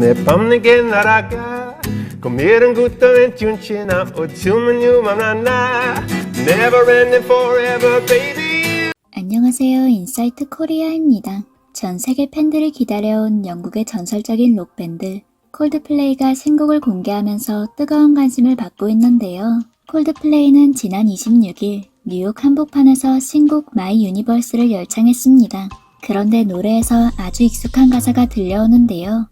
내 밤 내게 날아가 고미른 굿도엔 춘치나 어쩌면 유만하나 Never ending forever baby. 안녕하세요. 인사이트 코리아입니다. 전 세계 팬들이 기다려온 영국의 전설적인 록밴드 콜드플레이가 신곡을 공개하면서 뜨거운 관심을 받고 있는데요. 콜드플레이는 지난 26일 뉴욕 한복판에서 신곡 마이 유니버스를 열창했습니다. 그런데 노래에서 아주 익숙한 가사가 들려오는데요.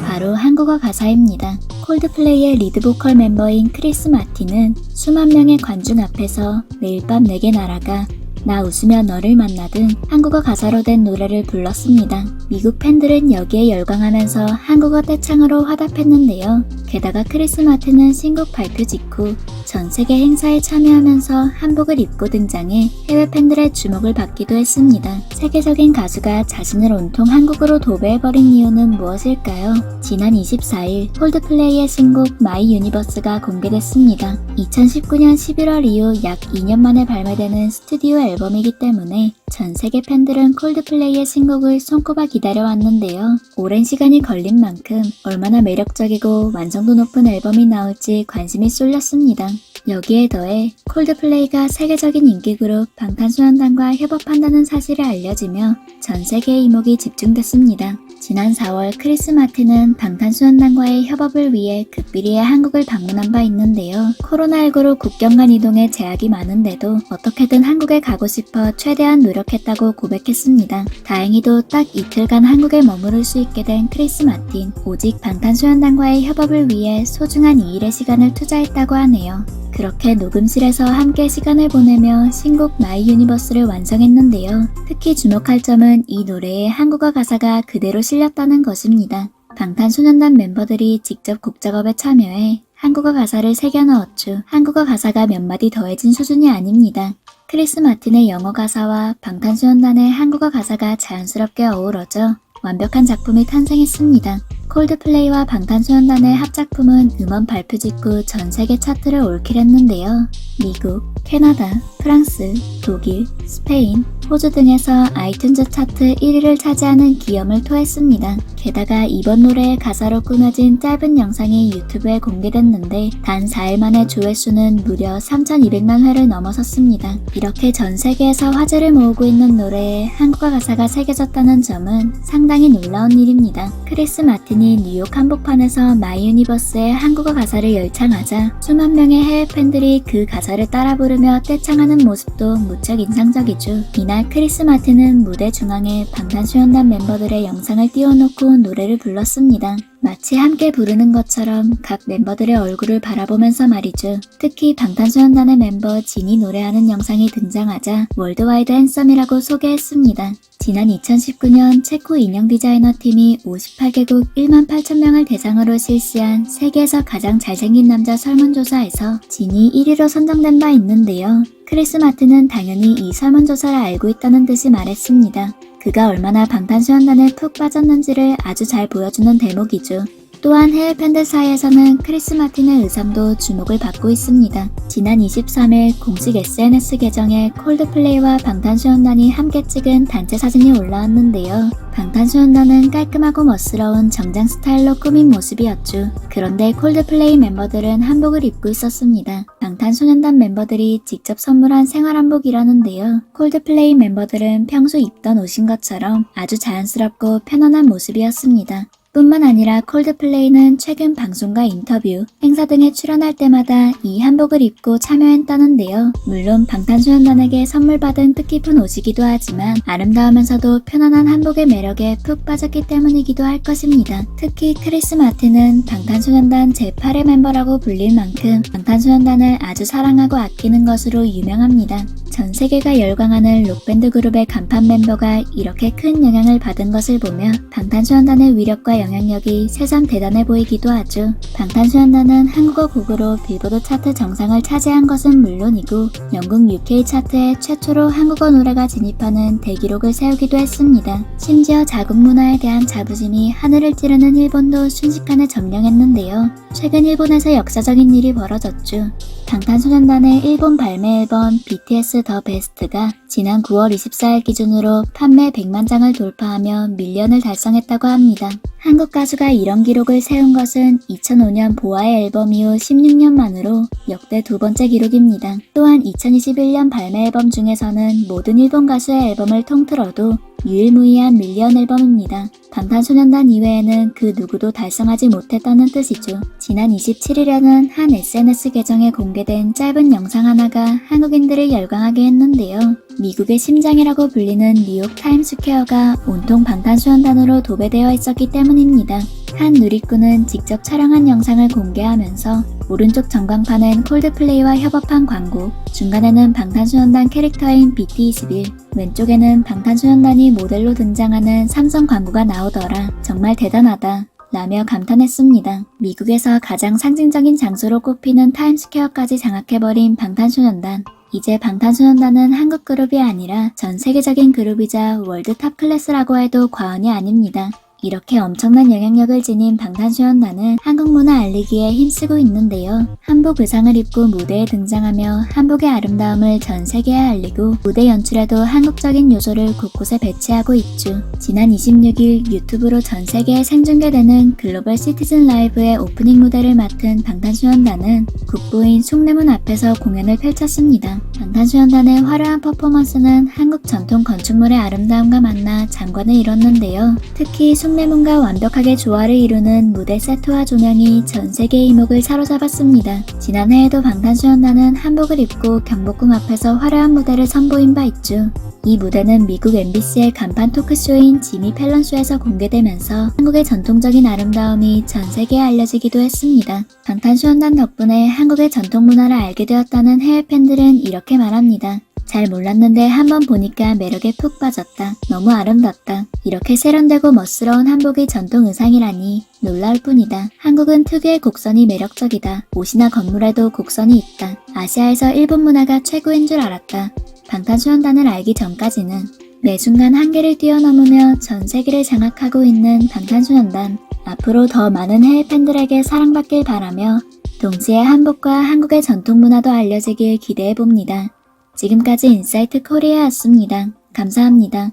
바로 한국어 가사입니다. 콜드플레이의 리드보컬 멤버인 크리스 마틴은 수만 명의 관중 앞에서 매일 밤 내게 날아가 나 웃으며 너를 만나 등 한국어 가사로 된 노래를 불렀습니다. 미국 팬들은 여기에 열광하면서 한국어 떼창으로 화답했는데요. 게다가 크리스 마틴은 신곡 발표 직후 전 세계 행사에 참여하면서 한복을 입고 등장해 해외 팬들의 주목을 받기도 했습니다. 세계적인 가수가 자신을 온통 한국으로 도배해버린 이유는 무엇일까요? 지난 24일 콜드플레이의 신곡 마이 유니버스가 공개됐습니다. 2019년 11월 이후 약 2년 만에 발매되는 스튜디오 앨범이기 때문에 전 세계 팬들은 콜드플레이의 신곡을 손꼽아 기다려왔는데요. 오랜 시간이 걸린 만큼 얼마나 매력적이고 완성도 높은 앨범이 나올지 관심이 쏠렸습니다. 여기에 더해 콜드플레이가 세계적인 인기 그룹 방탄소년단과 협업한다는 사실이 알려지며 전 세계의 이목이 집중됐습니다. 지난 4월 크리스 마틴은 방탄소년단과의 협업을 위해 극비리에 한국을 방문한 바 있는데요. 코로나19로 국경 간 이동에 제약이 많은데도 어떻게든 한국에 가고 싶어 최대한 노력했다고 고백했습니다. 다행히도 딱 이틀간 한국에 머무를 수 있게 된 크리스 마틴, 오직 방탄소년단과의 협업을 위해 소중한 2일의 시간을 투자했다고 하네요. 그렇게 녹음실에서 함께 시간을 보내며 신곡 마이 유니버스를 완성했는데요. 특히 주목할 점은 이 노래에 한국어 가사가 그대로 실렸다는 것입니다. 방탄소년단 멤버들이 직접 곡 작업에 참여해 한국어 가사를 새겨 넣었죠. 한국어 가사가 몇 마디 더해진 수준이 아닙니다. 크리스 마틴의 영어 가사와 방탄소년단의 한국어 가사가 자연스럽게 어우러져 완벽한 작품이 탄생했습니다. 콜드플레이와 방탄소년단의 합작품은 음원 발표 직후 전 세계 차트를 올킬했는데요. 미국, 캐나다, 프랑스, 독일, 스페인, 호주 등에서 아이튠즈 차트 1위를 차지하는 기염을 토했습니다. 게다가 이번 노래의 가사로 꾸며진 짧은 영상이 유튜브에 공개됐는데 단 4일 만에 조회수는 무려 3,200만 회를 넘어섰습니다. 이렇게 전 세계에서 화제를 모으고 있는 노래에 한국어 가사가 새겨졌다는 점은 상당히 놀라운 일입니다. 크리스 마틴이 뉴욕 한복판에서 마이 유니버스의 한국어 가사를 열창하자 수만 명의 해외 팬들이 그 가사를 따라 부르며 떼창하는 모습도 무척 인상적이죠. 이날 크리스 마틴은 무대 중앙에 방탄소년단 멤버들의 영상을 띄워놓고 노래를 불렀습니다. 마치 함께 부르는 것처럼 각 멤버들의 얼굴을 바라보면서 말이죠. 특히 방탄소년단의 멤버 진이 노래하는 영상이 등장하자 월드와이드 핸섬이라고 소개했습니다. 지난 2019년 체코 인형 디자이너 팀이 58개국 1만 8천 명을 대상으로 실시한 세계에서 가장 잘생긴 남자 설문조사에서 진이 1위로 선정된 바 있는데요. 크리스 마틴은 당연히 이 설문조사를 알고 있다는 듯이 말했습니다. 그가 얼마나 방탄소년단에 푹 빠졌는지를 아주 잘 보여주는 대목이죠. 또한 해외 팬들 사이에서는 크리스 마틴의 의상도 주목을 받고 있습니다. 지난 23일 공식 SNS 계정에 콜드플레이와 방탄소년단이 함께 찍은 단체 사진이 올라왔는데요. 방탄소년단은 깔끔하고 멋스러운 정장 스타일로 꾸민 모습이었죠. 그런데 콜드플레이 멤버들은 한복을 입고 있었습니다. 방탄소년단 멤버들이 직접 선물한 생활한복이라는데요. 콜드플레이 멤버들은 평소 입던 옷인 것처럼 아주 자연스럽고 편안한 모습이었습니다. 뿐만 아니라 콜드플레이는 최근 방송과 인터뷰, 행사 등에 출연할 때마다 이 한복을 입고 참여했다는데요. 물론 방탄소년단에게 선물 받은 뜻깊은 옷이기도 하지만 아름다우면서도 편안한 한복의 매력에 푹 빠졌기 때문이기도 할 것입니다. 특히 크리스 마틴은 방탄소년단 제8의 멤버라고 불릴 만큼 방탄소년단을 아주 사랑하고 아끼는 것으로 유명합니다. 전 세계가 열광하는 록밴드 그룹의 간판 멤버가 이렇게 큰 영향을 받은 것을 보며 방탄소년단의 위력과 영향력이 새삼 대단해 보이기도 하죠. 방탄소년단은 한국어 곡으로 빌보드 차트 정상을 차지한 것은 물론이고 영국 UK 차트에 최초로 한국어 노래가 진입하는 대기록을 세우기도 했습니다. 심지어 자국 문화에 대한 자부심이 하늘을 찌르는 일본도 순식간에 점령했는데요. 최근 일본에서 역사적인 일이 벌어졌죠. 방탄소년단의 일본 발매 앨범 BTS What's the Best가 지난 9월 24일 기준으로 판매 100만 장을 돌파하며 밀리언을 달성했다고 합니다. 한국 가수가 이런 기록을 세운 것은 2005년 보아의 앨범 이후 16년 만으로 역대 두 번째 기록입니다. 또한 2021년 발매 앨범 중에서는 모든 일본 가수의 앨범을 통틀어도 유일무이한 밀리언 앨범입니다. 방탄소년단 이외에는 그 누구도 달성하지 못했다는 뜻이죠. 지난 27일에는 한 SNS 계정에 공개된 짧은 영상 하나가 한국인들을 열광하게 했는데요. 미국의 심장이라고 불리는 뉴욕 타임스퀘어가 온통 방탄소년단으로 도배되어 있었기 때문입니다. 한 누리꾼은 직접 촬영한 영상을 공개하면서 오른쪽 전광판은 콜드플레이와 협업한 광고, 중간에는 방탄소년단 캐릭터인 BT21, 왼쪽에는 방탄소년단이 모델로 등장하는 삼성 광고가 나오더라. 정말 대단하다. 라며 감탄했습니다. 미국에서 가장 상징적인 장소로 꼽히는 타임스퀘어까지 장악해버린 방탄소년단. 이제 방탄소년단은 한국 그룹이 아니라 전 세계적인 그룹이자 월드 탑 클래스라고 해도 과언이 아닙니다. 이렇게 엄청난 영향력을 지닌 방탄소년단은 한국 문화 알리기에 힘쓰고 있는데요. 한복 의상을 입고 무대에 등장하며 한복의 아름다움을 전 세계에 알리고 무대 연출에도 한국적인 요소를 곳곳에 배치하고 있죠. 지난 26일 유튜브로 전 세계에 생중계되는 글로벌 시티즌 라이브의 오프닝 무대를 맡은 방탄소년단은 국보인 숭례문 앞에서 공연을 펼쳤습니다. 방탄소년단의 화려한 퍼포먼스는 한국 전통 건축물의 아름다움과 만나 장관을 이뤘는데요. 특히 숭례문과 완벽하게 조화를 이루는 무대 세트와 조명이 전 세계의 이목을 사로잡았습니다. 지난해에도 방탄소년단은 한복을 입고 경복궁 앞에서 화려한 무대를 선보인 바 있죠. 이 무대는 미국 MBC의 간판 토크쇼인 지미 펠런 쇼에서 공개되면서 한국의 전통적인 아름다움이 전 세계에 알려지기도 했습니다. 방탄소년단 덕분에 한국의 전통 문화를 알게 되었다는 해외 팬들은 이렇게 말합니다. 잘 몰랐는데 한번 보니까 매력에 푹 빠졌다. 너무 아름답다. 이렇게 세련되고 멋스러운 한복이 전통 의상이라니 놀라울 뿐이다. 한국은 특유의 곡선이 매력적이다. 옷이나 건물에도 곡선이 있다. 아시아에서 일본 문화가 최고인 줄 알았다. 방탄소년단을 알기 전까지는 매 순간 한계를 뛰어넘으며 전 세계를 장악하고 있는 방탄소년단. 앞으로 더 많은 해외 팬들에게 사랑받길 바라며 동시에 한복과 한국의 전통 문화도 알려지길 기대해봅니다. 지금까지 인사이트 코리아였습니다. 감사합니다.